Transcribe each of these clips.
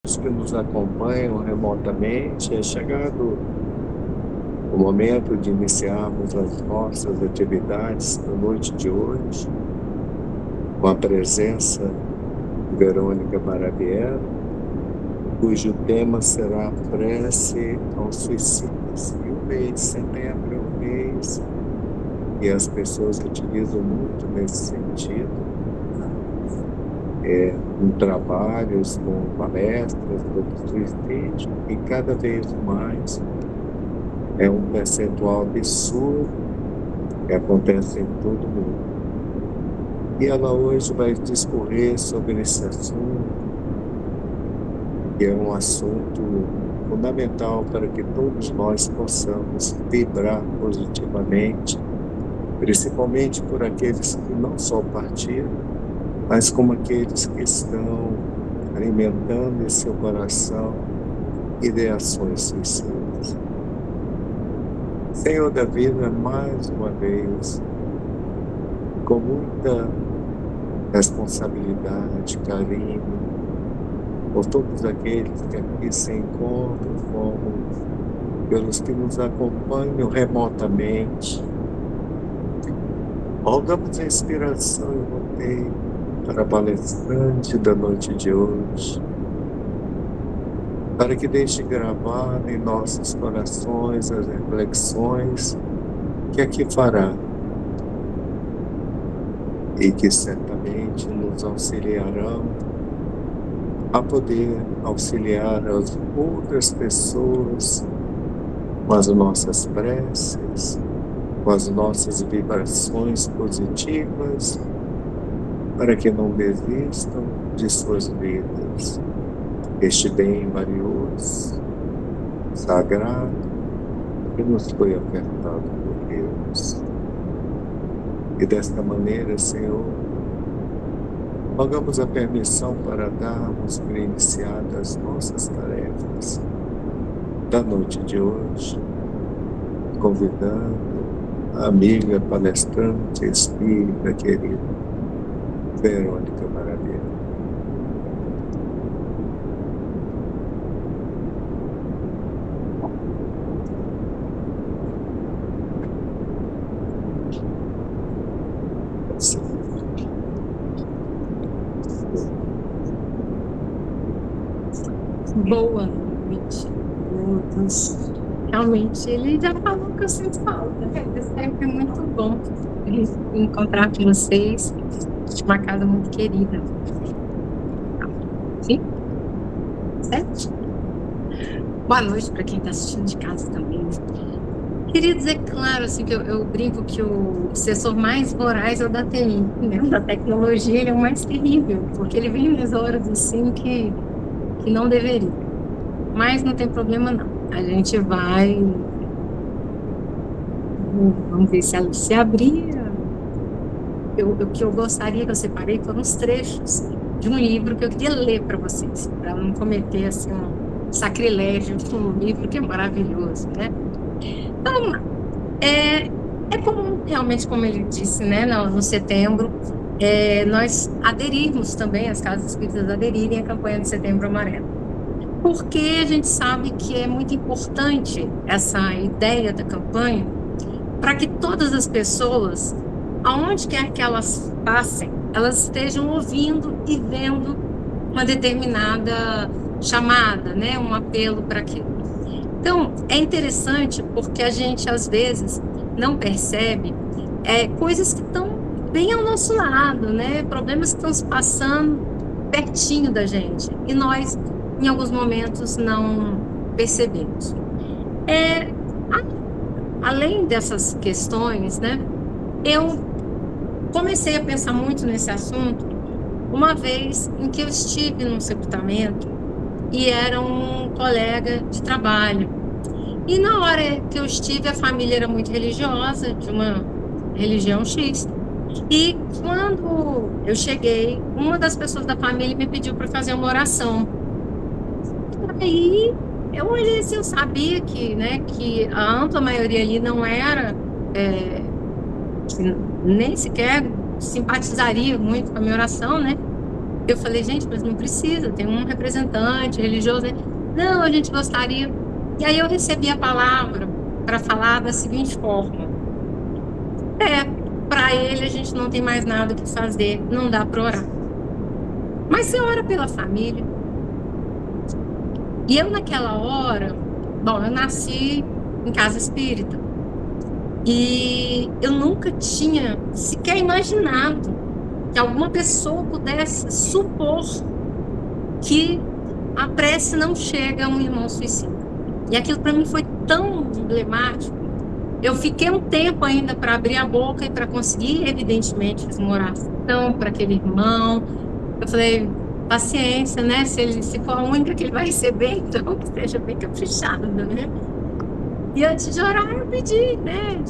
todos que nos acompanham remotamente. É chegado o momento de iniciarmos as nossas atividades da noite de hoje, com a presença de Verônica Barabiero, cujo tema será prece aos suicidas. E o mês de setembro é um mês que as pessoas utilizam muito nesse sentido, em trabalhos, com palestras sobre suicídio, e cada vez mais é um percentual absurdo que acontece em todo mundo. E ela hoje vai discorrer sobre esse assunto, que é um assunto fundamental para que todos nós possamos vibrar positivamente, principalmente por aqueles que não só partiram, mas como aqueles que estão alimentando em seu coração ideações suicidas. Senhor da vida, mais uma vez, com muita responsabilidade, carinho, por todos aqueles que aqui se encontram, como pelos que nos acompanham remotamente, rogamos a inspiração e roteiro para a palestrante da noite de hoje, para que deixe gravado em nossos corações as reflexões que aqui fará e que certamente nos auxiliarão a poder auxiliar as outras pessoas com as nossas preces, com as nossas vibrações positivas, para que não desistam de suas vidas. Este bem valioso, sagrado, que nos foi ofertado por Deus. E desta maneira, Senhor, rogamos a permissão para darmos por iniciadas as nossas tarefas da noite de hoje, convidando a amiga palestrante espírita querida, Verônica Barabiero. Boa noite a todos. Realmente, ele já falou que eu sinto falta, né? É sempre muito bom encontrar com vocês. Uma casa muito querida. Sim? Certo? Boa noite para quem está assistindo de casa também. Queria dizer, claro, assim, que eu brinco que o assessor mais voraz é o da TI, né? Da tecnologia, ele é o mais terrível, porque ele vem nas horas assim que não deveria. Mas não tem problema, não. A gente vai... Vamos ver se abrir. O que eu gostaria que eu separei foram uns trechos de um livro que eu queria ler para vocês, para não cometer assim, um sacrilégio com um livro que é maravilhoso, né? Então, vamos lá. É comum, realmente, como ele disse, né, no setembro, nós aderirmos também, as casas espíritas aderirem à campanha de Setembro Amarelo. Porque a gente sabe que é muito importante essa ideia da campanha para que todas as pessoas, aonde quer que elas passem, elas estejam ouvindo e vendo uma determinada chamada, né, um apelo para aquilo. Então, é interessante porque a gente, às vezes, não percebe coisas que estão bem ao nosso lado, né, problemas que estão se passando pertinho da gente, e nós, em alguns momentos, não percebemos. Além dessas questões, né, eu comecei a pensar muito nesse assunto uma vez em que eu estive num sepultamento e era um colega de trabalho. E na hora que eu estive, a família era muito religiosa, de uma religião X. E quando eu cheguei, uma das pessoas da família me pediu para fazer uma oração. Aí eu olhei assim, eu sabia que, né, que a ampla maioria ali não era, nem sequer simpatizaria muito com a minha oração, né? Eu falei, gente, mas não precisa, tem um representante religioso, né? Não, a gente gostaria. E aí eu recebi a palavra para falar da seguinte forma: para ele a gente não tem mais nada o que fazer, não dá para orar. Mas você ora pela família. E eu naquela hora, bom, eu nasci em casa espírita. E eu nunca tinha sequer imaginado que alguma pessoa pudesse supor que a prece não chega a um irmão suicida. E aquilo para mim foi tão emblemático. Eu fiquei um tempo ainda para abrir a boca e para conseguir, evidentemente, fazer uma oração para aquele irmão. Eu falei, paciência, né? Se for a única que ele vai receber, então que seja bem caprichado, né? E antes de orar, eu pedi, né?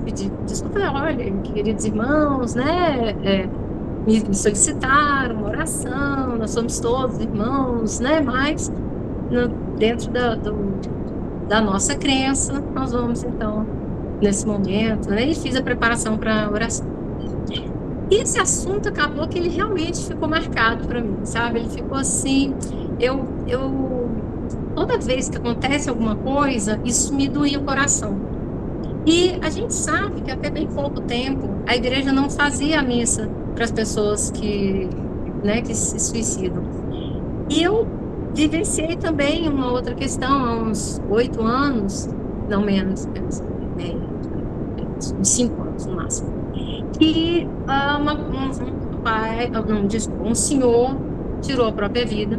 Pedi desculpa, olha, queridos irmãos, né? Me solicitaram uma oração, nós somos todos irmãos, né? Mas dentro da nossa crença, nós vamos então, nesse momento, né? E fiz a preparação para a oração. E esse assunto acabou que ele realmente ficou marcado para mim, sabe? Ele ficou assim, toda vez que acontece alguma coisa, isso me doía o coração. E a gente sabe que até bem pouco tempo a igreja não fazia a missa para as pessoas que se suicidam. E eu vivenciei também uma outra questão há uns 8 anos, não menos, uns 5 anos no máximo, que um senhor tirou a própria vida.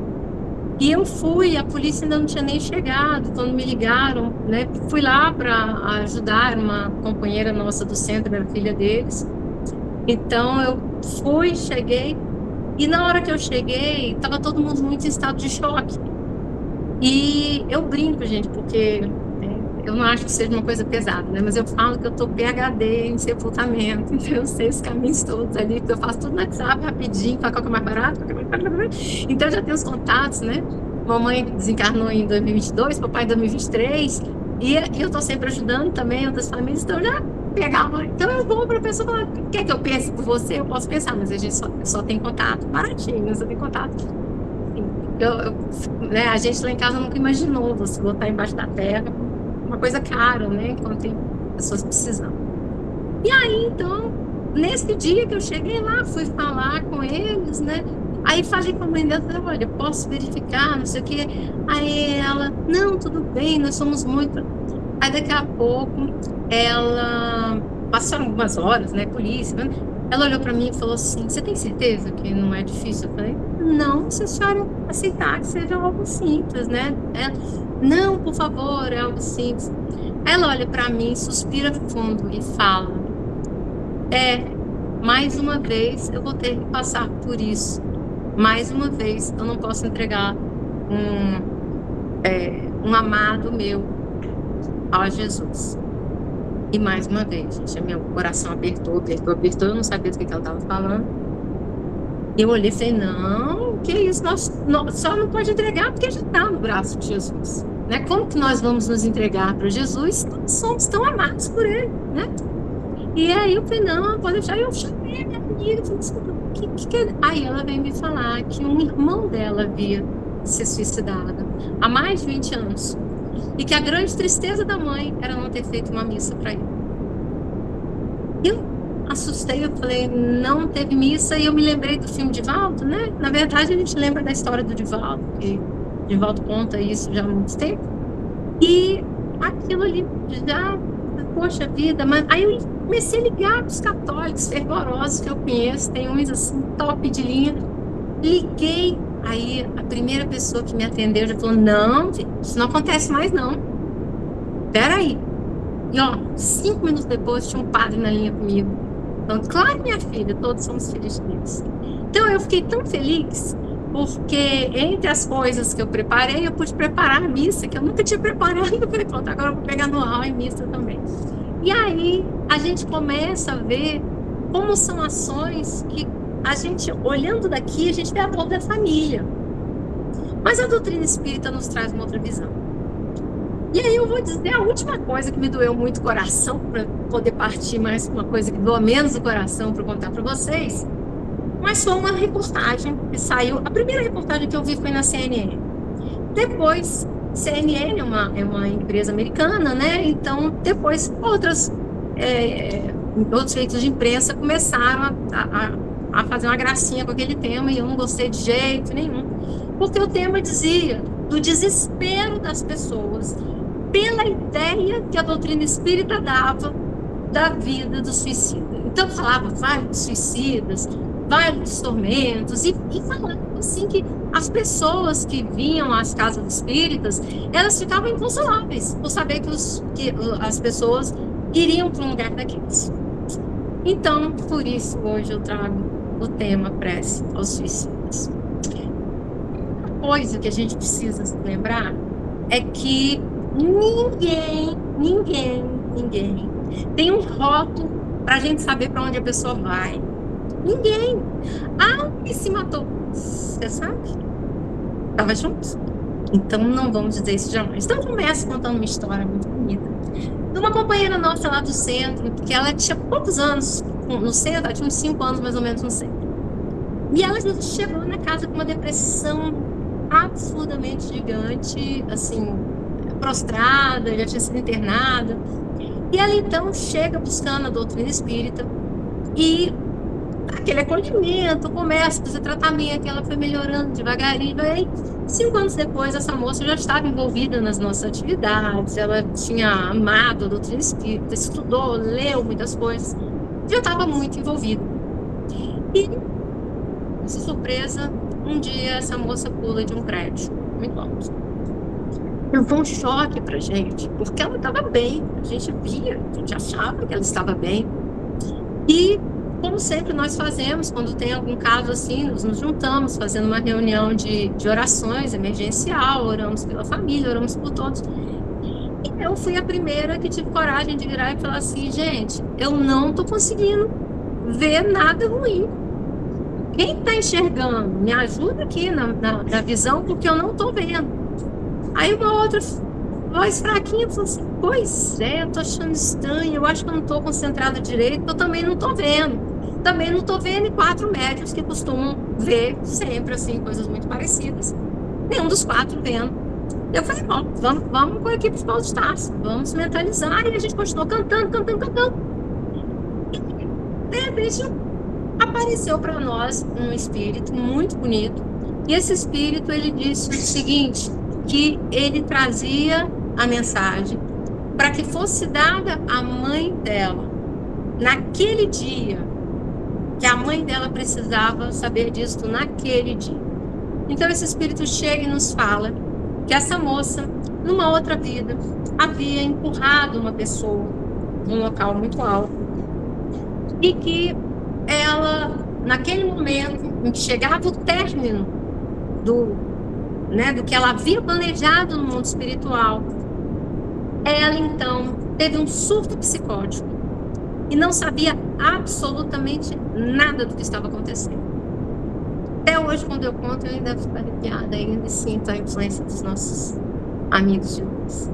E eu fui, a polícia ainda não tinha nem chegado, quando me ligaram, né? Fui lá para ajudar uma companheira nossa do centro, era filha deles. Então eu fui, cheguei, e na hora que eu cheguei, estava todo mundo muito em estado de choque. E eu brinco, gente, porque eu não acho que seja uma coisa pesada, né? Mas eu falo que eu tô PhD em sepultamento, então eu sei os caminhos todos ali, porque eu faço tudo no WhatsApp rapidinho, para qual que é mais barato, então eu já tenho os contatos, né? Mamãe desencarnou em 2022, papai em 2023, e eu tô sempre ajudando também outras famílias, então eu já pegava. Então eu vou para a pessoa falar, quer que eu pense por você? Eu posso pensar, mas a gente só tem contato baratinho, só tem contato. Né, a gente lá em casa nunca imaginou você botar embaixo da terra, uma coisa cara, né? Quando tem pessoas precisando. E aí, então, nesse dia que eu cheguei lá, fui falar com eles, né? Aí falei com a mãe dela, olha, posso verificar, não sei o quê. Aí ela, não, tudo bem, nós somos muito. Aí daqui a pouco, passaram algumas horas, né? Polícia, né? Ela olhou para mim e falou assim, você tem certeza que não é difícil? Eu falei, não, se a senhora aceitar que seja algo simples, né? Não, por favor, é algo simples. Ela olha para mim, suspira fundo e fala, mais uma vez eu vou ter que passar por isso. Mais uma vez eu não posso entregar um amado meu a Jesus. E mais uma vez, gente, meu coração apertou, eu não sabia do que ela estava falando. Eu olhei e falei, não, que isso, nós só não pode entregar porque já está no braço de Jesus. Né? Como que nós vamos nos entregar para Jesus? Nós somos tão amados por Ele, né? E aí eu falei, não, pode deixar. Eu chamei a minha amiga, falei, desculpa, que é? Aí ela veio me falar que um irmão dela havia se suicidado há mais de 20 anos. E que a grande tristeza da mãe era não ter feito uma missa para ele. Eu assustei, eu falei, não teve missa, e eu me lembrei do filme Divaldo, né? Na verdade, a gente lembra da história do Divaldo, que Divaldo conta isso já há muito tempo. E aquilo ali já, poxa vida, mas aí eu comecei a ligar para os católicos fervorosos que eu conheço, tem uns assim, top de linha. Liguei. Aí a primeira pessoa que me atendeu já falou, não, isso não acontece mais não. Peraí. E 5 minutos depois tinha um padre na linha comigo. Então, claro, minha filha, todos somos filhos de Deus. Então eu fiquei tão feliz, porque entre as coisas que eu preparei, eu pude preparar a missa, que eu nunca tinha preparado. Eu falei, pronto, agora eu vou pegar no aula e missa também. E aí a gente começa a ver como são ações que a gente, olhando daqui, a gente vê a dor da família. Mas a doutrina espírita nos traz uma outra visão. E aí eu vou dizer a última coisa que me doeu muito o coração, para poder partir mais uma coisa que doa menos o coração para contar para vocês. Mas foi uma reportagem que saiu. A primeira reportagem que eu vi foi na CNN. Depois, CNN é uma empresa americana, né? Então, depois, outros veículos de imprensa começaram a fazer uma gracinha com aquele tema e eu não gostei de jeito nenhum. Porque o tema dizia do desespero das pessoas pela ideia que a doutrina espírita dava da vida do suicida. Então, falava vários suicidas, vários tormentos, e falando assim que as pessoas que vinham às casas espíritas, elas ficavam inconsoláveis por saber que as pessoas iriam para um lugar daqueles. Então, por isso, hoje eu trago o tema prece aos suicidas. Uma coisa que a gente precisa se lembrar é que ninguém tem um rótulo para a gente saber para onde a pessoa vai. Ninguém. Alguém se matou. Você sabe? Estava junto? Então não vamos dizer isso jamais. Então começa contando uma história muito bonita de uma companheira nossa lá do centro, que ela tinha poucos anos no centro, ela tinha uns 5 anos mais ou menos no centro. E ela chegou na casa com uma depressão absurdamente gigante, assim, prostrada, já tinha sido internada. E ela então chega buscando a doutrina espírita e aquele acolhimento, começa a fazer tratamento, e ela foi melhorando devagarinho. E aí, 5 anos depois, essa moça já estava envolvida nas nossas atividades, ela tinha amado a doutrina espírita, estudou, leu muitas coisas, já estava muito envolvida. E, de surpresa, um dia essa moça pula de um prédio muito alto. Foi um choque pra gente, porque ela estava bem, a gente via, a gente achava que ela estava bem. E, como sempre nós fazemos, quando tem algum caso assim, nos juntamos, fazendo uma reunião de orações emergencial, oramos pela família, oramos por todos. E eu fui a primeira que tive coragem de virar e falar assim, gente, eu não estou conseguindo ver nada ruim. Quem está enxergando, me ajuda aqui na visão, porque eu não estou vendo. Aí uma outra voz fraquinha falou assim, pois é, eu tô achando estranho, eu acho que eu não tô concentrada direito, eu também não tô vendo. Também não tô vendo, e 4 médios que costumam ver sempre, assim, coisas muito parecidas. Nenhum dos 4 vendo. Eu falei, bom, vamos com a equipe de Paulo de Tarso, vamos mentalizar, e a gente continuou cantando. E, de repente, apareceu para nós um espírito muito bonito, e esse espírito, ele disse o seguinte, que ele trazia a mensagem para que fosse dada à mãe dela, naquele dia, que a mãe dela precisava saber disso naquele dia. Então esse espírito chega e nos fala que essa moça, numa outra vida, havia empurrado uma pessoa num local muito alto e que ela, naquele momento em que chegava o término do que ela havia planejado no mundo espiritual, ela então teve um surto psicótico e não sabia absolutamente nada do que estava acontecendo. Até hoje, quando eu conto, eu ainda fico arrepiada, ainda sinto a influência dos nossos amigos de luz.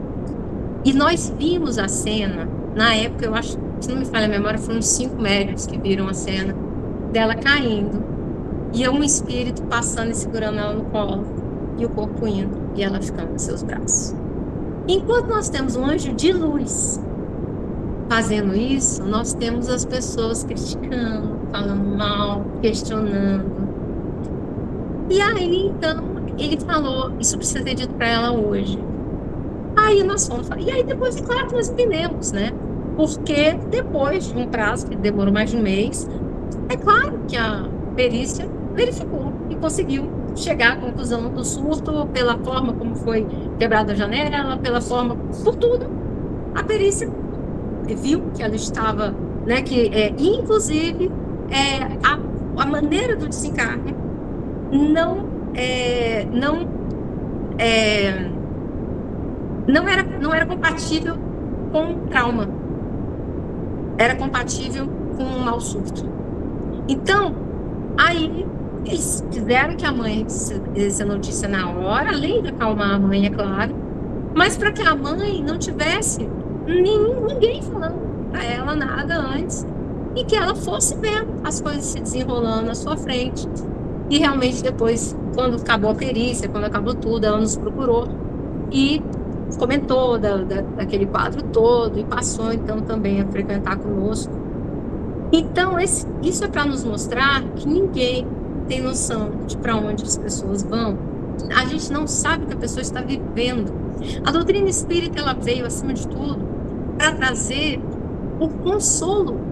E nós vimos a cena, na época, eu acho, se não me falha a memória, foram uns 5 médicos que viram a cena dela caindo e um espírito passando e segurando ela no colo. E o corpo indo, e ela ficando nos seus braços. Enquanto nós temos um anjo de luz fazendo isso, nós temos as pessoas criticando, falando mal, questionando. E aí, então, ele falou, isso precisa ter dito para ela hoje. Aí nós fomos falar. E aí depois, é claro que nós entendemos, né? Porque depois de um prazo, que demorou mais de um mês, é claro que a perícia verificou e conseguiu chegar à conclusão do surto pela forma como foi quebrada a janela, pela forma, por tudo. A perícia viu que ela estava, né, que inclusive a maneira do desencarne não era compatível com trauma, era compatível com um mau surto. Então, aí eles quiseram que a mãe desse a notícia na hora, além de acalmar a mãe, é claro, mas para que a mãe não tivesse ninguém falando para ela nada antes. e que ela fosse vendo as coisas se desenrolando à sua frente. E realmente depois, quando acabou a perícia, quando acabou tudo, ela nos procurou e comentou daquele quadro todo e passou então também a frequentar conosco. Então, isso é para nos mostrar que ninguém tem noção de para onde as pessoas vão. A gente não sabe o que a pessoa está vivendo. A doutrina espírita, ela veio, acima de tudo, para trazer o consolo.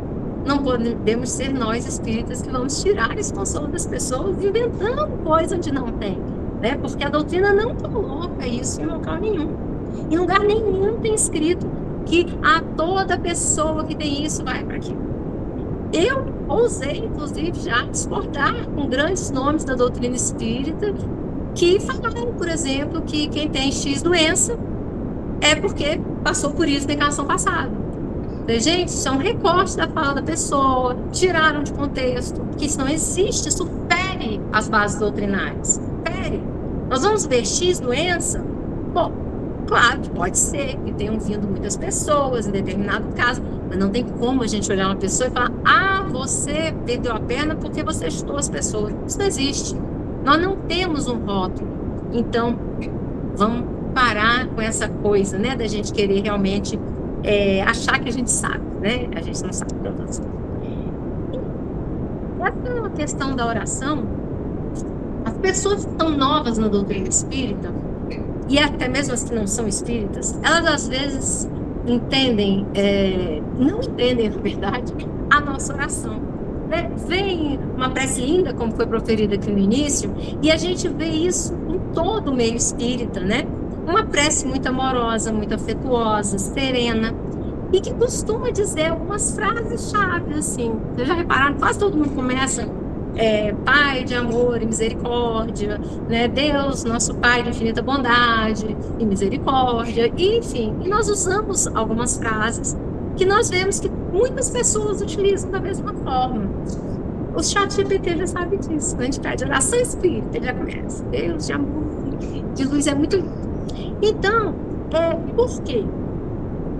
Não podemos ser nós, espíritas, que vamos tirar esse consolo das pessoas inventando coisa onde não tem, né? Porque a doutrina não coloca isso em local nenhum. Em lugar nenhum tem escrito que a toda pessoa que tem isso vai para aquilo. Eu ousei, inclusive, já discordar com grandes nomes da doutrina espírita que falaram, por exemplo, que quem tem X doença é porque passou por isso na encarnação passada. Gente, isso é um recorte da fala da pessoa, tiraram de contexto, porque isso não existe, isso fere as bases doutrinárias. Fere. Nós vamos ver X doença? Bom, claro que pode ser que tenham vindo muitas pessoas em determinado caso, mas não tem como a gente olhar uma pessoa e falar: ah, você perdeu a perna porque você chutou as pessoas. Isso não existe. Nós não temos um rótulo. Então, vamos parar com essa coisa, né, da gente querer realmente achar que a gente sabe, né? A gente não sabe tanto assim. Essa questão da oração, as pessoas que estão novas na doutrina espírita, e até mesmo as que não são espíritas, elas às vezes entendem, não entendem, na verdade, a nossa oração. Né? Vem uma prece linda, como foi proferida aqui no início, e a gente vê isso em todo o meio espírita, né? Uma prece muito amorosa, muito afetuosa, serena, e que costuma dizer algumas frases-chave, assim. Vocês já repararam? Quase todo mundo começa: Pai de amor e misericórdia, né? Deus, nosso Pai de infinita bondade e misericórdia, e, enfim. E nós usamos algumas frases que nós vemos que muitas pessoas utilizam da mesma forma. O ChatGPT já sabe disso. Quando a gente pede oração espírita, ele já começa: Deus de amor, de luz, é muito lindo. Então, por quê?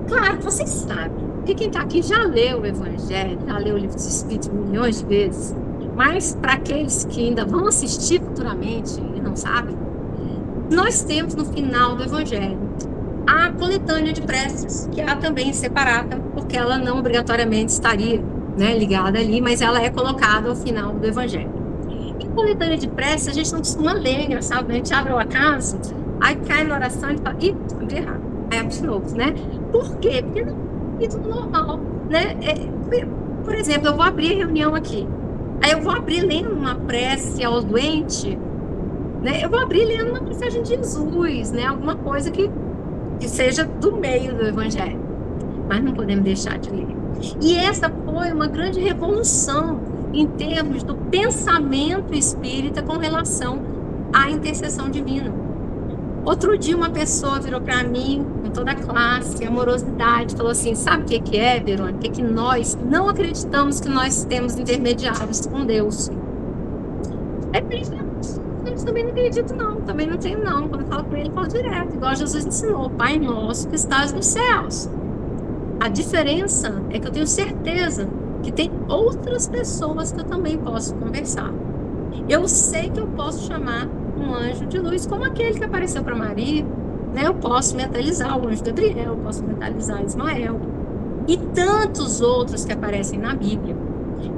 Claro, vocês sabem que quem está aqui já leu o Evangelho, já leu o Livro dos Espíritos milhões de vezes, mas para aqueles que ainda vão assistir futuramente e não sabem, nós temos no final do Evangelho a coletânea de preces, que há também separada, porque ela não obrigatoriamente estaria, né, ligada ali, mas ela é colocada ao final do Evangelho. E coletânea de preces a gente não costuma ler, engraçado, a gente abre o acaso, aí cai na oração e fala: ih, abri errado, aí abre de novo, né? Por quê? Porque não é tudo normal, né? Por exemplo, eu vou abrir a reunião aqui, aí eu vou abrir lendo uma prece ao doente, né? Eu vou abrir lendo uma mensagem de Jesus, né? Alguma coisa que seja do meio do Evangelho, mas não podemos deixar de ler. E essa foi uma grande revolução em termos do pensamento espírita com relação à intercessão divina. Outro dia uma pessoa virou para mim, com toda a classe, amorosidade, falou assim: sabe o que é, Verônica? Que nós não acreditamos que nós temos intermediários com Deus. Eu também não acredito não, também não tenho não. Quando eu falo com ele, eu falo direto, igual Jesus ensinou: Pai nosso que estás nos céus. A diferença é que eu tenho certeza que tem outras pessoas que eu também posso conversar. Eu sei que eu posso chamar um anjo de luz, como aquele que apareceu para Maria, né? Eu posso mentalizar o anjo Gabriel, eu posso mentalizar Ismael e tantos outros que aparecem na Bíblia.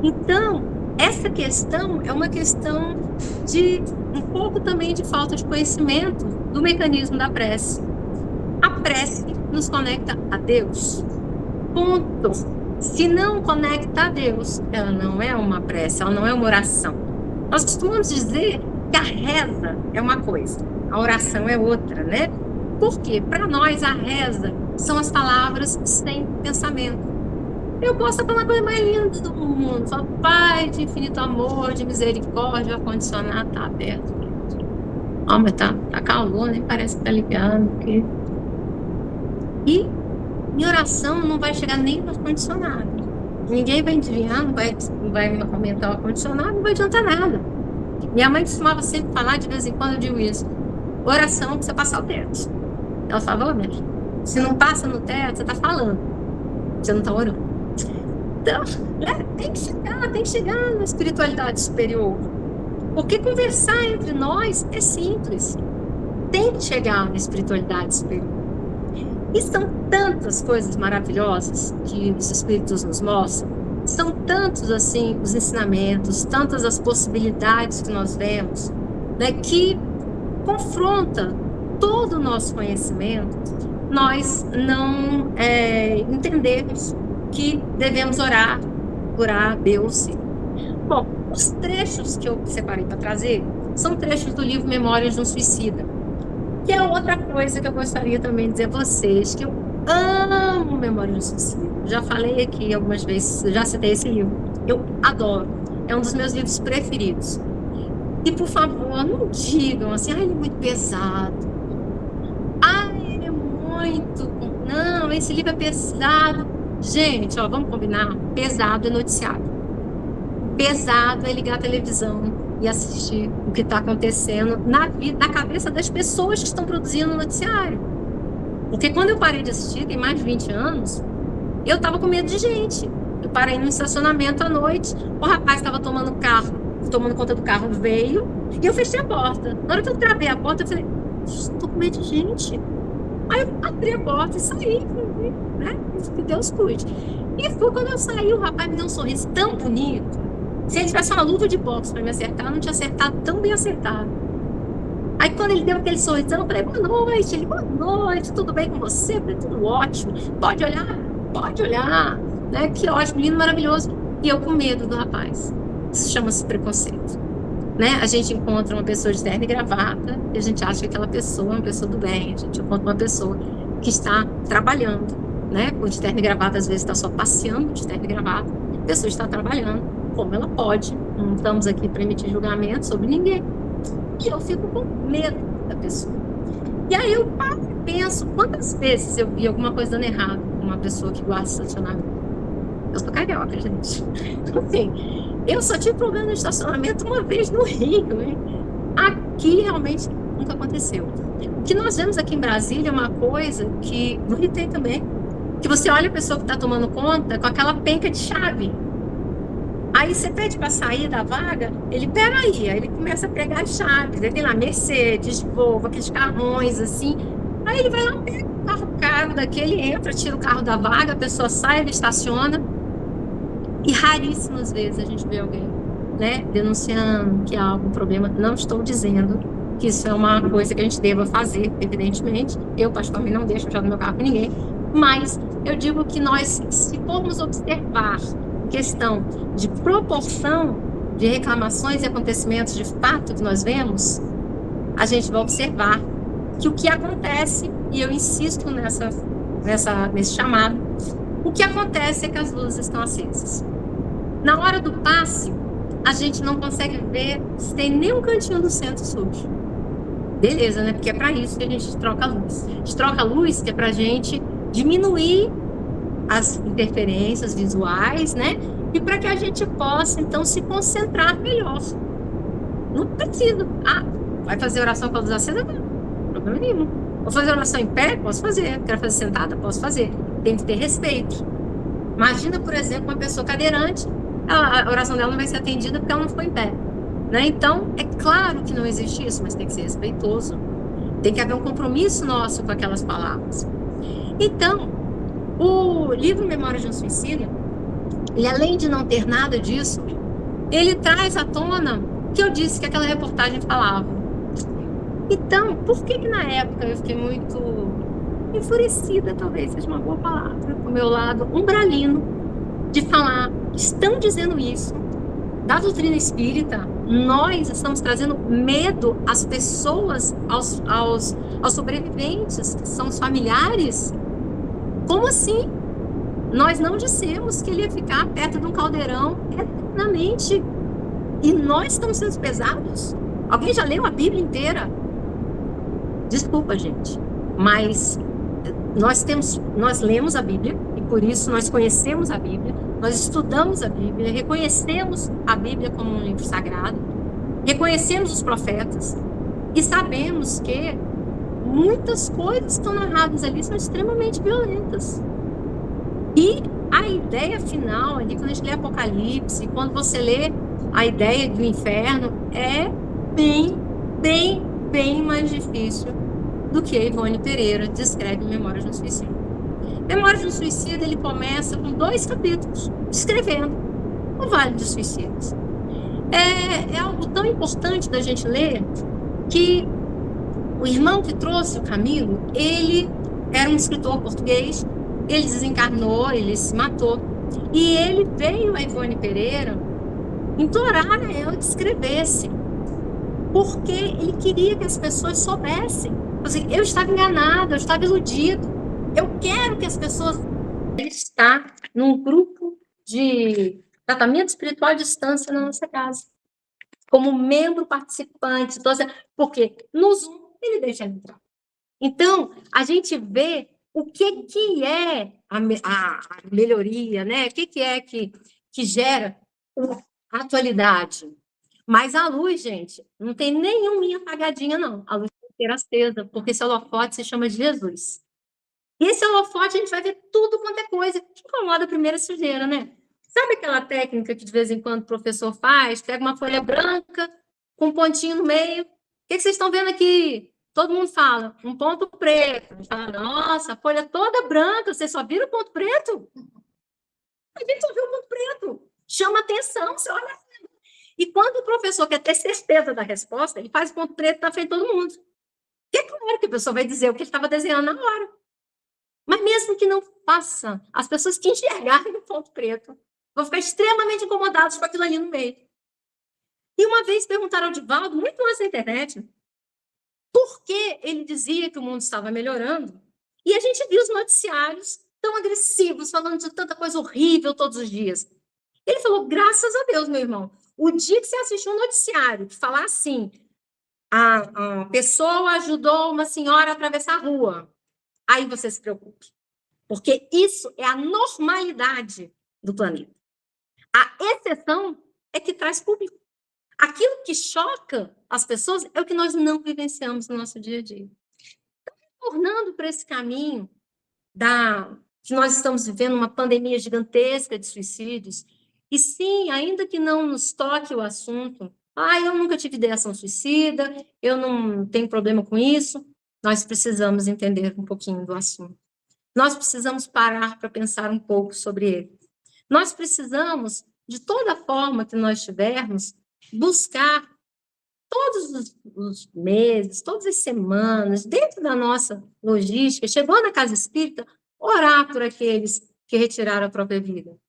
Então, essa questão é uma questão de um pouco também de falta de conhecimento do mecanismo da prece. A prece nos conecta a Deus. Ponto. Se não conecta a Deus, ela não é uma prece, ela não é uma oração. Nós costumamos dizer que a reza é uma coisa, a oração é outra, né? Por quê? Para nós, a reza são as palavras sem pensamento. Eu posso falar a coisa mais linda do mundo, falo: Pai de infinito amor, de misericórdia, o ar-condicionado está aberto. Ó, mas tá calor, nem parece que tá ligado. Porque... E minha oração não vai chegar nem no ar-condicionado. Ninguém vai adivinhar, não vai aumentar o ar-condicionado, não vai adiantar nada. Minha mãe costumava sempre falar, de vez em quando eu digo isso: oração precisa passar o teto. Ela falava: ô, minha filha, se não passa no teto, você está falando, você não está orando. Então, tem que chegar na espiritualidade superior. Porque conversar entre nós é simples. Tem que chegar na espiritualidade superior. E são tantas coisas maravilhosas que os espíritos nos mostram, são tantos assim os ensinamentos, tantas as possibilidades que nós vemos, né, que confronta todo o nosso conhecimento, nós não entendemos que devemos orar a Deus. Bom, os trechos que eu separei para trazer são trechos do livro Memórias de um Suicida, que é outra coisa que eu gostaria também de dizer a vocês, que eu amo Memórias de um Suicida. Já falei aqui algumas vezes, já citei esse livro. Eu adoro. É um dos meus livros preferidos. E, por favor, não digam assim, ele é muito pesado. Ele é muito... Não, esse livro é pesado. Gente, vamos combinar? Pesado é noticiário. Pesado é ligar a televisão e assistir o que está acontecendo na cabeça das pessoas que estão produzindo o noticiário. Porque quando eu parei de assistir, tem mais de 20 anos, eu estava com medo de gente. Eu parei no estacionamento à noite, o rapaz estava tomando conta do carro, veio, e eu fechei a porta. Na hora que eu travei a porta, eu falei, estou com medo de gente. Aí eu abri a porta e saí, né? Que Deus cuide. E foi quando eu saí, o rapaz me deu um sorriso tão bonito. Se ele tivesse uma luva de boxe para me acertar, eu não tinha acertado tão bem acertado. Aí quando ele deu aquele sorrisão, eu falei, boa noite. Ele, boa noite, tudo bem com você? Eu falei, tudo ótimo. Pode olhar. Né? Que ótimo, lindo, maravilhoso. E eu com medo do rapaz. Isso chama-se preconceito. Né? A gente encontra uma pessoa de terno e gravata e a gente acha que aquela pessoa é uma pessoa do bem. A gente encontra uma pessoa que está trabalhando, né? Com de terno e gravata, às vezes está só passeando de terno e gravata. A pessoa está trabalhando como ela pode. Não estamos aqui para emitir julgamento sobre ninguém. E eu fico com medo da pessoa. E aí eu paro e penso quantas vezes eu vi alguma coisa dando errado com uma pessoa que guarda estacionamento. Eu sou carioca, gente. Então, assim, eu só tive problema no estacionamento uma vez no Rio, hein? Aqui realmente nunca aconteceu. O que nós vemos aqui em Brasília é uma coisa que no Rio tem também, que você olha a pessoa que está tomando conta com aquela penca de chave. Aí você pede para sair da vaga, ele, peraí, aí ele começa a pegar as chaves, aí tem lá Mercedes, Volvo, aqueles carrões assim, aí ele vai lá, pega o carro daquele, entra, tira o carro da vaga, a pessoa sai, ele estaciona, e raríssimas vezes a gente vê alguém, né, denunciando que há algum problema. Não estou dizendo que isso é uma coisa que a gente deva fazer, evidentemente, eu particularmente não deixo jogar meu carro com ninguém, mas eu digo que nós, se formos observar questão de proporção de reclamações e acontecimentos de fato que nós vemos, a gente vai observar que o que acontece, e eu insisto nesse chamado, o que acontece é que as luzes estão acesas. Na hora do passe, a gente não consegue ver se tem nenhum cantinho do centro sujo. Beleza, né? Porque é para isso que a gente troca a luz. A gente troca a luz que é para a gente diminuir as interferências visuais, né? E para que a gente possa, então, se concentrar melhor. Não precisa. Vai fazer oração com a luz acesa? Não, problema nenhum. Vou fazer oração em pé? Posso fazer. Quero fazer sentada? Posso fazer. Tem que ter respeito. Imagina, por exemplo, uma pessoa cadeirante, a oração dela não vai ser atendida porque ela não ficou em pé. Né? Então, é claro que não existe isso, mas tem que ser respeitoso. Tem que haver um compromisso nosso com aquelas palavras. Então, o livro Memórias de um Suicida, ele, além de não ter nada disso, ele traz à tona o que eu disse que aquela reportagem falava. Então, por que na época eu fiquei muito enfurecida, talvez seja uma boa palavra, do meu lado umbralino, de falar, estão dizendo isso, da doutrina espírita, nós estamos trazendo medo às pessoas, aos sobreviventes, que são os familiares. Como assim? Nós não dissemos que ele ia ficar perto de um caldeirão eternamente. E nós estamos sendo pesados? Alguém já leu a Bíblia inteira? Desculpa, gente, mas nós lemos a Bíblia e por isso nós conhecemos a Bíblia, nós estudamos a Bíblia, reconhecemos a Bíblia como um livro sagrado, reconhecemos os profetas e sabemos que muitas coisas que estão narradas ali são extremamente violentas. E A ideia final, ali, quando a gente lê Apocalipse, quando você lê a ideia do inferno, é bem mais difícil do que a Ivone Pereira descreve em Memórias de um Suicida. Memórias de um Suicida, ele começa com 2 capítulos, descrevendo o Vale dos Suicidas. É algo tão importante da gente ler que o irmão que trouxe o Camilo, ele era um escritor português, ele desencarnou, ele se matou, e ele veio a Ivone Pereira implorar a ela que escrevesse, porque ele queria que as pessoas soubessem. Assim, eu estava enganado, eu estava iludido, eu quero que as pessoas... Ele está num grupo de tratamento espiritual à distância na nossa casa, como membro participante, porque no Zoom ele deixa entrar. Então, a gente vê o que é a melhoria, né? O que é que gera a atualidade. Mas a luz, gente, não tem nenhuma apagadinha, não. A luz tem que ter acesa, porque esse holofote se chama de Jesus. E esse holofote a gente vai ver tudo quanto é coisa que incomoda a primeira sujeira, né? Sabe aquela técnica que de vez em quando o professor faz? Pega uma folha branca com um pontinho no meio. O que vocês estão vendo aqui? Todo mundo fala, um ponto preto. Fala, nossa, a folha toda branca, vocês só viram o ponto preto? A gente só viu o ponto preto. Chama atenção, você olha. E quando o professor quer ter certeza da resposta, ele faz o ponto preto na frente de todo mundo. E é claro que a pessoa vai dizer o que ele estava desenhando na hora. Mas mesmo que não faça, as pessoas que enxergarem o ponto preto vão ficar extremamente incomodadas com aquilo ali no meio. E uma vez perguntaram ao Divaldo, muito antes da internet, por que ele dizia que o mundo estava melhorando? E a gente viu os noticiários tão agressivos, falando de tanta coisa horrível todos os dias. Ele falou, graças a Deus, meu irmão, o dia que você assistiu um noticiário que falar assim, a pessoa ajudou uma senhora a atravessar a rua, aí você se preocupe. Porque isso é a normalidade do planeta. A exceção é que traz público. Aquilo que choca as pessoas é o que nós não vivenciamos no nosso dia a dia. Então, retornando para esse caminho que nós estamos vivendo uma pandemia gigantesca de suicídios, e sim, ainda que não nos toque o assunto, eu nunca tive ideação suicida, eu não tenho problema com isso, nós precisamos entender um pouquinho do assunto. Nós precisamos parar para pensar um pouco sobre ele. Nós precisamos, de toda forma que nós tivermos, buscar todos os meses, todas as semanas, dentro da nossa logística, chegou na casa espírita, orar por aqueles que retiraram a própria vida.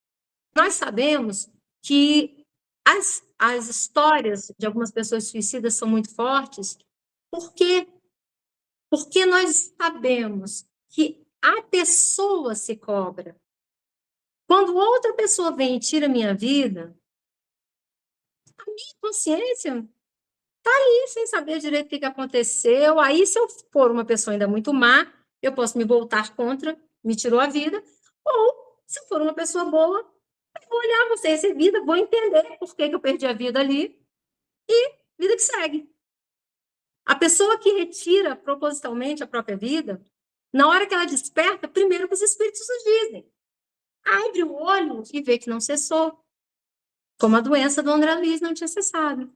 Nós sabemos que as histórias de algumas pessoas suicidas são muito fortes, porque nós sabemos que a pessoa se cobra. Quando outra pessoa vem e tira a minha vida, a minha consciência está ali, sem saber direito o que aconteceu. Aí, se eu for uma pessoa ainda muito má, eu posso me voltar contra, me tirou a vida. Ou, se eu for uma pessoa boa, eu vou olhar, vou ser recebida, vou entender por que eu perdi a vida ali e vida que segue. A pessoa que retira propositalmente a própria vida, na hora que ela desperta, primeiro que os espíritos nos dizem. Abre o olho e vê que não cessou. Como a doença do André Luiz não tinha cessado.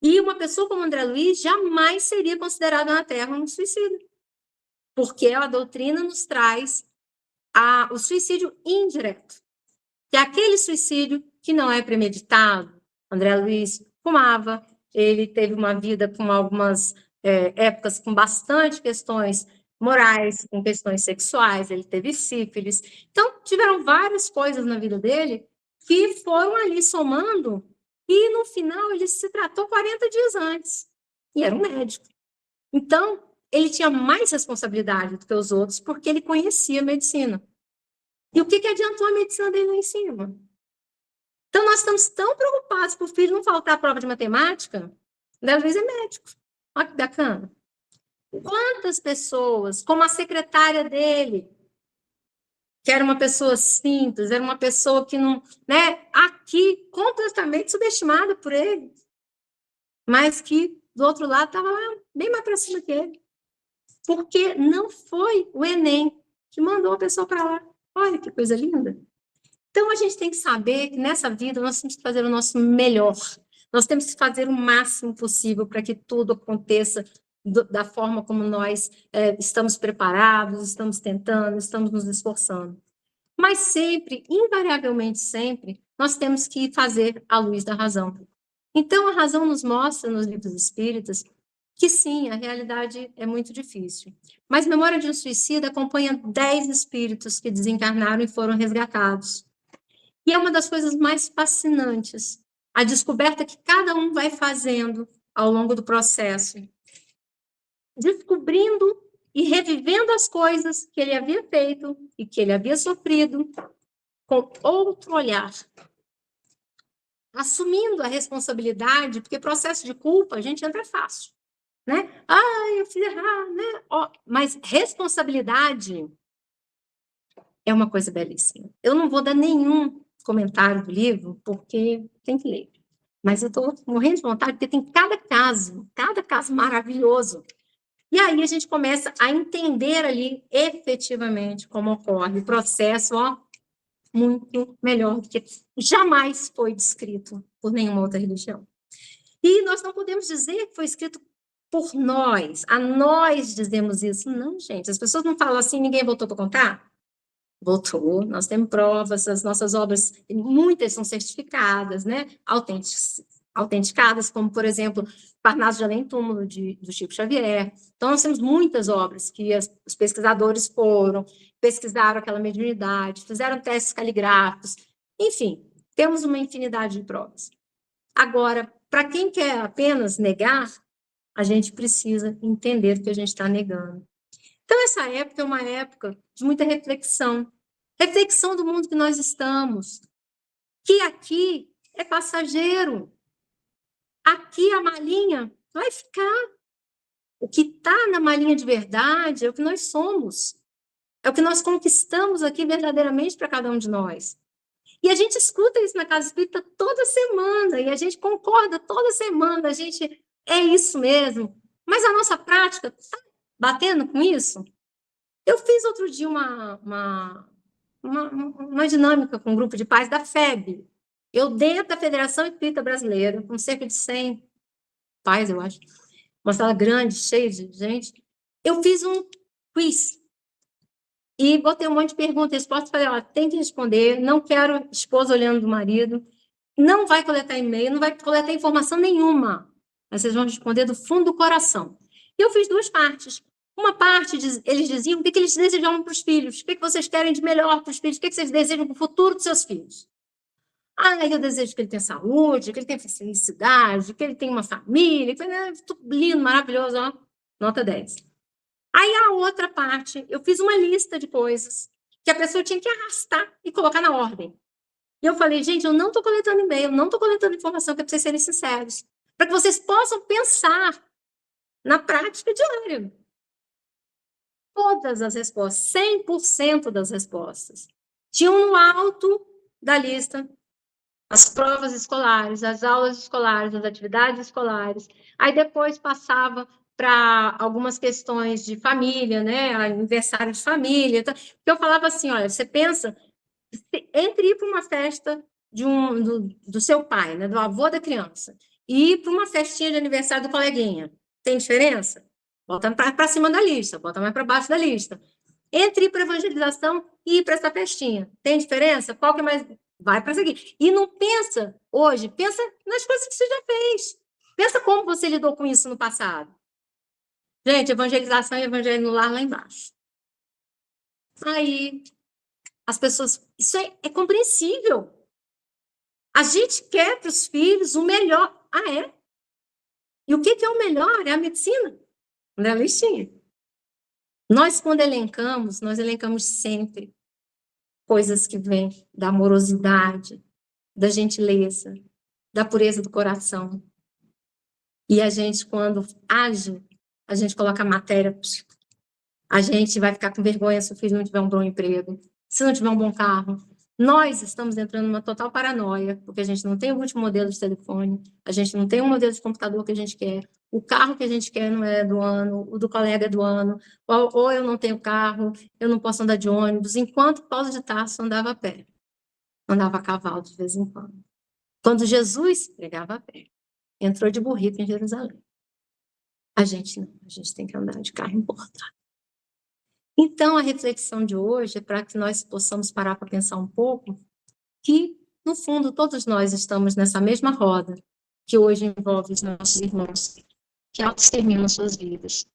E uma pessoa como André Luiz jamais seria considerada na Terra um suicida. Porque a doutrina nos traz o suicídio indireto. Que é aquele suicídio que não é premeditado. André Luiz fumava, ele teve uma vida com algumas épocas com bastante questões morais, com questões sexuais, ele teve sífilis. Então, tiveram várias coisas na vida dele que foram ali somando e, no final, ele se tratou 40 dias antes. E era um médico. Então, ele tinha mais responsabilidade do que os outros porque ele conhecia a medicina. E o que adiantou a medicina dele lá em cima? Então, nós estamos tão preocupados por o filho não faltar a prova de matemática, às vezes é médico. Olha que bacana. Quantas pessoas, como a secretária dele, que era uma pessoa simples, era uma pessoa que não, né, aqui, completamente subestimada por ele, mas que, do outro lado, estava bem mais para cima que ele. Porque não foi o Enem que mandou a pessoa para lá. Olha que coisa linda. Então, a gente tem que saber que nessa vida nós temos que fazer o nosso melhor. Nós temos que fazer o máximo possível para que tudo aconteça da forma como nós estamos preparados, estamos tentando, estamos nos esforçando. Mas sempre, invariavelmente sempre, nós temos que fazer à luz da razão. Então, a razão nos mostra, nos livros espíritas, que sim, a realidade é muito difícil. Mas Memória de um Suicida acompanha 10 espíritos que desencarnaram e foram resgatados. E é uma das coisas mais fascinantes, a descoberta que cada um vai fazendo ao longo do processo, descobrindo e revivendo as coisas que ele havia feito e que ele havia sofrido com outro olhar, assumindo a responsabilidade, porque processo de culpa a gente entra fácil, né? Ah, eu fiz errado, né? Oh, mas responsabilidade é uma coisa belíssima. Eu não vou dar nenhum comentário do livro, porque tem que ler. Mas eu estou morrendo de vontade, porque tem cada caso maravilhoso. E aí a gente começa a entender ali efetivamente como ocorre o processo, ó, muito melhor do que jamais foi descrito por nenhuma outra religião. E nós não podemos dizer que foi escrito por nós, a nós dizemos isso. Não, gente, as pessoas não falam assim, ninguém voltou para contar? Voltou, nós temos provas, as nossas obras, muitas são certificadas, né? Autenticadas, como, por exemplo, Parnaso de Além Túmulo, do Chico Xavier. Então, nós temos muitas obras que os pesquisadores foram, pesquisaram aquela mediunidade, fizeram testes caligráficos, enfim, temos uma infinidade de provas. Agora, para quem quer apenas negar, a gente precisa entender o que a gente está negando. Então, essa época é uma época de muita reflexão. Reflexão do mundo que nós estamos. Que aqui é passageiro. Aqui a malinha vai ficar. O que está na malinha de verdade é o que nós somos. É o que nós conquistamos aqui verdadeiramente para cada um de nós. E a gente escuta isso na Casa Espírita toda semana, e a gente concorda toda semana, a gente é isso mesmo. Mas a nossa prática está batendo com isso? Eu fiz outro dia uma dinâmica com um grupo de pais da FEB. Eu, dentro da Federação Espírita Brasileira, com cerca de 100 pais, eu acho, uma sala grande, cheia de gente, eu fiz um quiz. E botei um monte de perguntas, respostas, falei, ó, tem que responder, não quero esposa olhando do marido, não vai coletar e-mail, não vai coletar informação nenhuma. Mas vocês vão responder do fundo do coração. E eu fiz 2 partes. Uma parte, eles diziam o que eles desejavam para os filhos, o que vocês querem de melhor para os filhos, o que vocês desejam para o futuro dos seus filhos. Ah, eu desejo que ele tenha saúde, que ele tenha felicidade, que ele tenha uma família, que tudo lindo, maravilhoso, ó, nota 10. Aí a outra parte, eu fiz uma lista de coisas que a pessoa tinha que arrastar e colocar na ordem. E eu falei, gente, eu não estou coletando e-mail, não estou coletando informação, que é para vocês serem sinceros, para que vocês possam pensar na prática diária. Todas as respostas, 100% das respostas, tinham no alto da lista as provas escolares, as aulas escolares, as atividades escolares. Aí depois passava para algumas questões de família, né? Aniversário de família. Então, eu falava assim, olha, você pensa, entre ir para uma festa do seu pai, né? Do avô da criança, e ir para uma festinha de aniversário do coleguinha, tem diferença? Bota para cima da lista, bota mais para baixo da lista. Entre ir para evangelização e ir para essa festinha. Tem diferença? Qual que é mais... Vai para essa aqui. E não pensa hoje, pensa nas coisas que você já fez. Pensa como você lidou com isso no passado. Gente, evangelização e evangelho no lar lá embaixo. Aí, as pessoas... Isso é compreensível. A gente quer para os filhos o melhor. Ah, é? E o que é o melhor? É a medicina. Não é a listinha. Nós, quando elencamos, nós elencamos sempre coisas que vêm da amorosidade, da gentileza, da pureza do coração. E a gente, quando age, a gente coloca a matéria, a gente vai ficar com vergonha se o filho não tiver um bom emprego, se não tiver um bom carro. Nós estamos entrando numa total paranoia, porque a gente não tem o último modelo de telefone, a gente não tem um modelo de computador que a gente quer, o carro que a gente quer não é do ano, o do colega é do ano, ou eu não tenho carro, eu não posso andar de ônibus, enquanto Paulo de Tarso andava a pé. andava a cavalo de vez em quando. Quando Jesus pregava a pé, entrou de burrito em Jerusalém. A gente não, a gente tem que andar de carro importado. Então, a reflexão de hoje é para que nós possamos parar para pensar um pouco que, no fundo, todos nós estamos nessa mesma roda, que hoje envolve os nossos irmãos, que auto-exterminam suas vidas.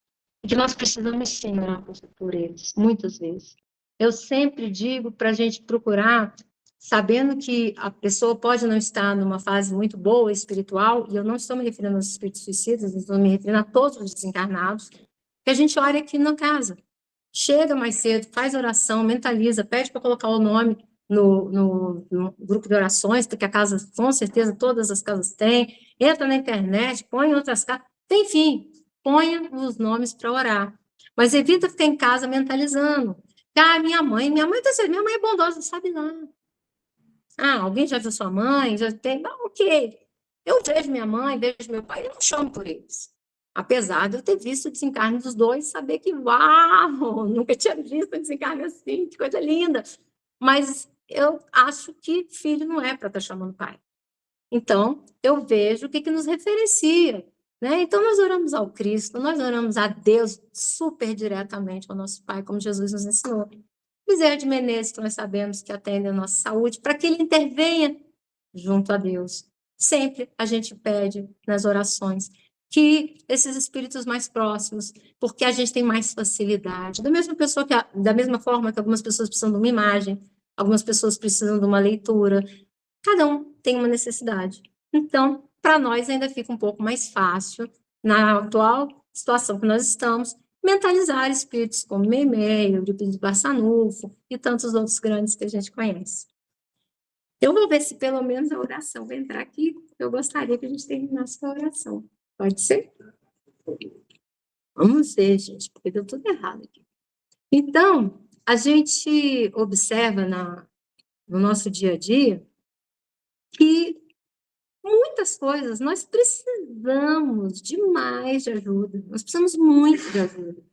E que nós precisamos sim orar por eles, muitas vezes. Eu sempre digo para a gente procurar, sabendo que a pessoa pode não estar numa fase muito boa espiritual, e eu não estou me referindo aos espíritos suicidas, estou me referindo a todos os desencarnados, que a gente ore aqui na casa. Chega mais cedo, faz oração, mentaliza, pede para colocar o nome no grupo de orações, porque a casa, com certeza, todas as casas têm. Entra na internet, põe em outras casas. Enfim, ponha os nomes para orar. Mas evita ficar em casa mentalizando. Ah, minha mãe é bondosa, sabe lá. Ah, alguém já viu sua mãe? Já tem? Ah, ok. Eu vejo minha mãe, vejo meu pai, eu não chamo por eles. Apesar de eu ter visto o desencarne dos dois, saber que, uau, nunca tinha visto um desencarne assim, que coisa linda. Mas eu acho que filho não é para estar chamando pai. Então, eu vejo o que nos referencia. Né? Então, nós oramos ao Cristo, nós oramos a Deus super diretamente ao nosso Pai, como Jesus nos ensinou. Bezerra de Menezes, que nós sabemos que atende a nossa saúde, para que ele intervenha junto a Deus. Sempre a gente pede nas orações que esses espíritos mais próximos, porque a gente tem mais facilidade. Da mesma forma que algumas pessoas precisam de uma imagem, algumas pessoas precisam de uma leitura, cada um tem uma necessidade. Então, para nós ainda fica um pouco mais fácil, na atual situação que nós estamos, mentalizar espíritos como Meimei, Eurípides Barçanufo e tantos outros grandes que a gente conhece. Eu vou ver se pelo menos a oração vai entrar aqui. Eu gostaria que a gente terminasse com a oração. Pode ser? Vamos ver, gente, porque deu tudo errado aqui. Então, a gente observa no nosso dia a dia que muitas coisas nós precisamos demais de ajuda. Nós precisamos muito de ajuda.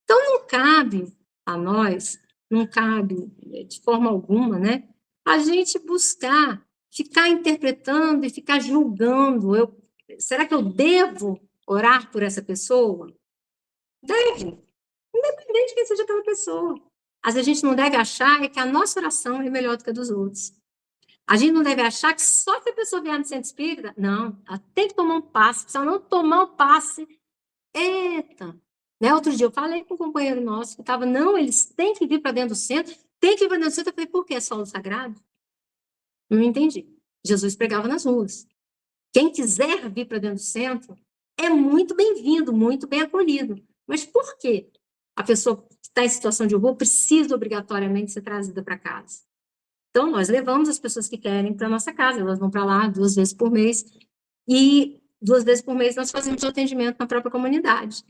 Então, não cabe a nós, não cabe de forma alguma, né, a gente buscar ficar interpretando e ficar julgando. Será que eu devo orar por essa pessoa? Deve, independente de quem seja aquela pessoa. Mas a gente não deve achar que a nossa oração é melhor do que a dos outros. A gente não deve achar que só se a pessoa vier no centro espírita, não, ela tem que tomar um passe. Se ela não tomar um passe, eita! Né? Outro dia eu falei com um companheiro nosso que estava, não, eles têm que vir para dentro do centro, tem que vir para dentro do centro. Eu falei, por que é solo sagrado? Não entendi. Jesus pregava nas ruas. Quem quiser vir para dentro do centro é muito bem-vindo, muito bem acolhido. Mas por quê? A pessoa que está em situação de rua precisa obrigatoriamente ser trazida para casa. Então, nós levamos as pessoas que querem para a nossa casa, elas vão para lá 2 vezes por mês, e 2 vezes por mês nós fazemos o atendimento na própria comunidade.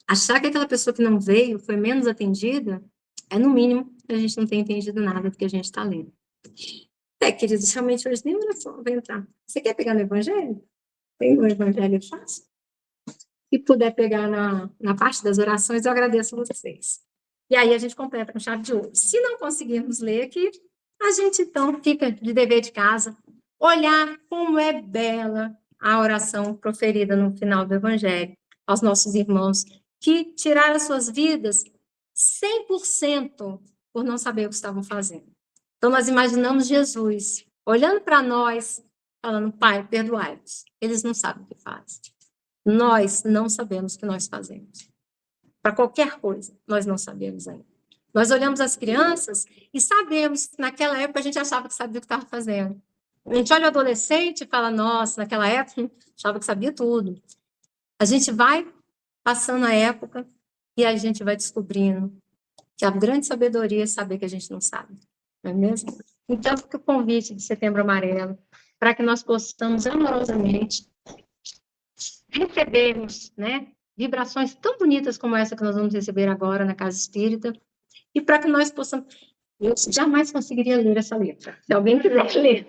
Achar que aquela pessoa que não veio foi menos atendida, é no mínimo a gente não tem entendido nada do que a gente está lendo. Queridos, realmente hoje nem oração vai entrar. Você quer pegar no Evangelho? Tem o Evangelho fácil? Se puder pegar na parte das orações, eu agradeço a vocês. E aí a gente completa com chave de ouro. Se não conseguirmos ler aqui, a gente então fica de dever de casa, olhar como é bela a oração proferida no final do Evangelho aos nossos irmãos que tiraram suas vidas 100% por não saber o que estavam fazendo. Então, nós imaginamos Jesus olhando para nós, falando, Pai, perdoai-os. Eles não sabem o que fazem. Nós não sabemos o que nós fazemos. Para qualquer coisa, nós não sabemos ainda. Nós olhamos as crianças e sabemos que naquela época a gente achava que sabia o que estava fazendo. A gente olha o adolescente e fala, nossa, naquela época achava que sabia tudo. A gente vai passando a época e a gente vai descobrindo que a grande sabedoria é saber que a gente não sabe. Não é mesmo? Então, fica o convite de Setembro Amarelo para que nós possamos amorosamente recebermos, né, vibrações tão bonitas como essa que nós vamos receber agora na Casa Espírita, e para que nós possamos... Eu jamais conseguiria ler essa letra, se alguém quiser ler.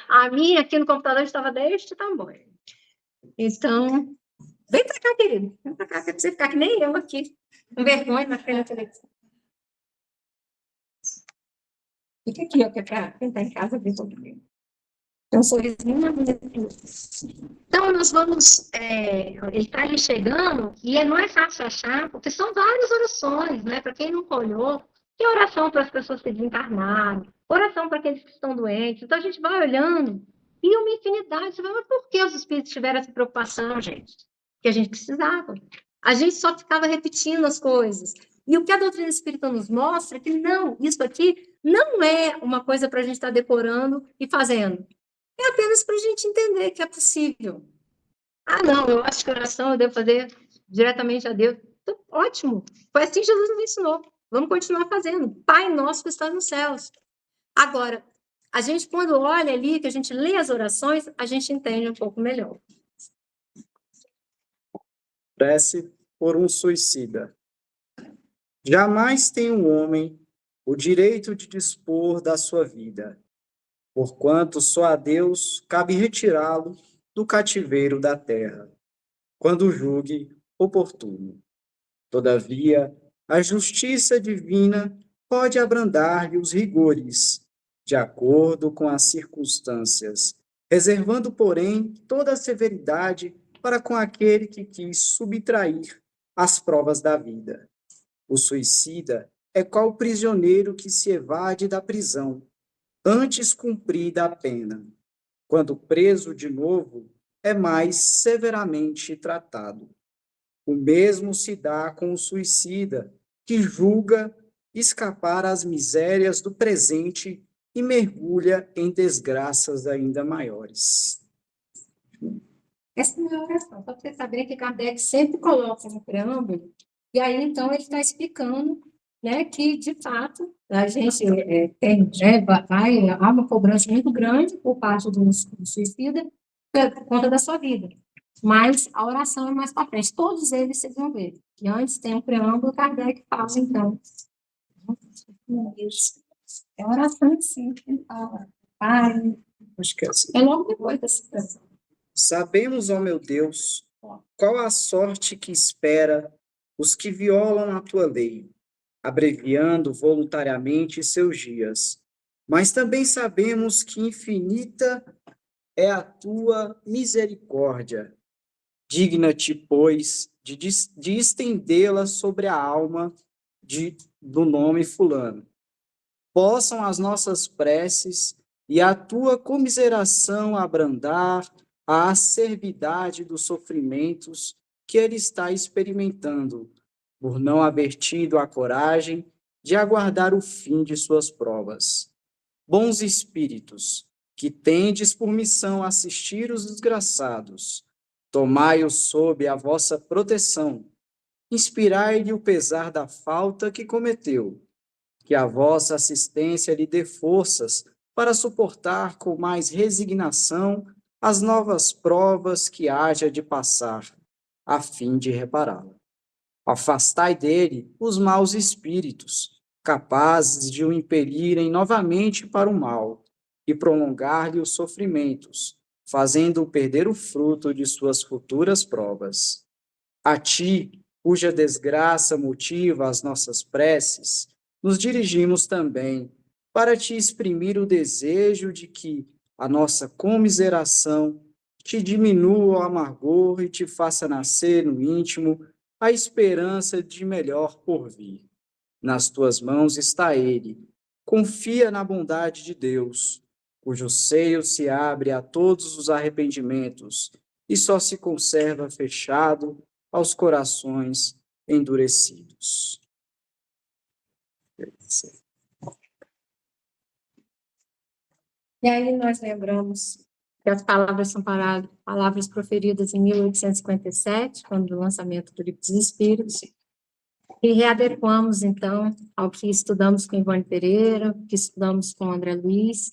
A minha aqui no computador estava deste tamanho. Então, vem para cá, querido. Vem para cá, para você ficar que nem eu aqui, com vergonha na frente da televisão. Fica aqui, ó, que é para quem está em casa ver comigo. Tem um sorrisinho na minha. Então, nós vamos. Ele está ali chegando, e não é fácil achar, porque são várias orações, né? Para quem nunca olhou, tem oração para as pessoas que desencarnaram, oração para aqueles que estão doentes. Então, a gente vai olhando, e uma infinidade. Você vai, mas por que os espíritos tiveram essa preocupação, gente? Que a gente precisava. A gente só ficava repetindo as coisas. E o que a doutrina espírita nos mostra é que não, isso aqui não é uma coisa para a gente estar decorando e fazendo. É apenas para a gente entender que é possível. Ah, não, eu acho que oração eu devo fazer diretamente a Deus. Então, ótimo. Foi assim que Jesus nos ensinou. Vamos continuar fazendo. Pai nosso que está nos céus. Agora, a gente, quando olha ali, que a gente lê as orações, a gente entende um pouco melhor. Prece por um suicida. Jamais tem um homem o direito de dispor da sua vida, porquanto só a Deus cabe retirá-lo do cativeiro da terra, quando julgue oportuno. Todavia, a justiça divina pode abrandar-lhe os rigores, de acordo com as circunstâncias, reservando, porém, toda a severidade para com aquele que quis subtrair as provas da vida. O suicida é qual prisioneiro que se evade da prisão, antes cumprida a pena. Quando preso de novo, é mais severamente tratado. O mesmo se dá com o suicida, que julga escapar às misérias do presente e mergulha em desgraças ainda maiores. Essa não é a oração. Para você saber que Kardec sempre coloca no preâmbulo, e aí, então, ele está explicando, né, que, de fato, a gente tem, né, há uma cobrança muito grande por parte do suicida por conta da sua vida. Mas a oração é mais para frente. Todos eles vocês vão ver. E antes tem um preâmbulo, Kardec fala, então. É oração em si, ele fala. Pai. Acho que é assim. É logo depois da citação. Sabemos, ó meu Deus, qual a sorte que espera os que violam a tua lei, abreviando voluntariamente seus dias. Mas também sabemos que infinita é a tua misericórdia. Digna-te, pois, de estendê-la sobre a alma do nome fulano. Possam as nossas preces e a tua comiseração abrandar a acervidade dos sofrimentos que ele está experimentando, por não haver tido a coragem de aguardar o fim de suas provas. Bons espíritos, que tendes por missão assistir os desgraçados, tomai-os sob a vossa proteção, inspirai-lhe o pesar da falta que cometeu, que a vossa assistência lhe dê forças para suportar com mais resignação as novas provas que haja de passar, a fim de repará-la. Afastai dele os maus espíritos, capazes de o impelirem novamente para o mal, e prolongar-lhe os sofrimentos, fazendo-o perder o fruto de suas futuras provas. A ti, cuja desgraça motiva as nossas preces, nos dirigimos também para te exprimir o desejo de que a nossa comiseração te diminua o amargor e te faça nascer no íntimo a esperança de melhor por vir. Nas tuas mãos está ele. Confia na bondade de Deus, cujo seio se abre a todos os arrependimentos e só se conserva fechado aos corações endurecidos. E aí nós lembramos que as palavras são palavras proferidas em 1857, quando do lançamento do Livro dos Espíritos, e readequamos, então, ao que estudamos com Ivone Pereira, que estudamos com André Luiz,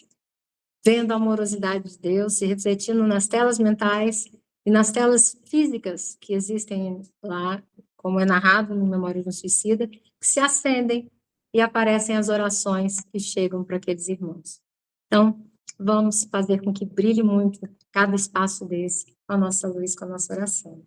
vendo a amorosidade de Deus, se refletindo nas telas mentais e nas telas físicas que existem lá, como é narrado no Memória de um Suicida, que se acendem e aparecem as orações que chegam para aqueles irmãos. Então, vamos fazer com que brilhe muito cada espaço desse, com a nossa luz, com a nossa oração.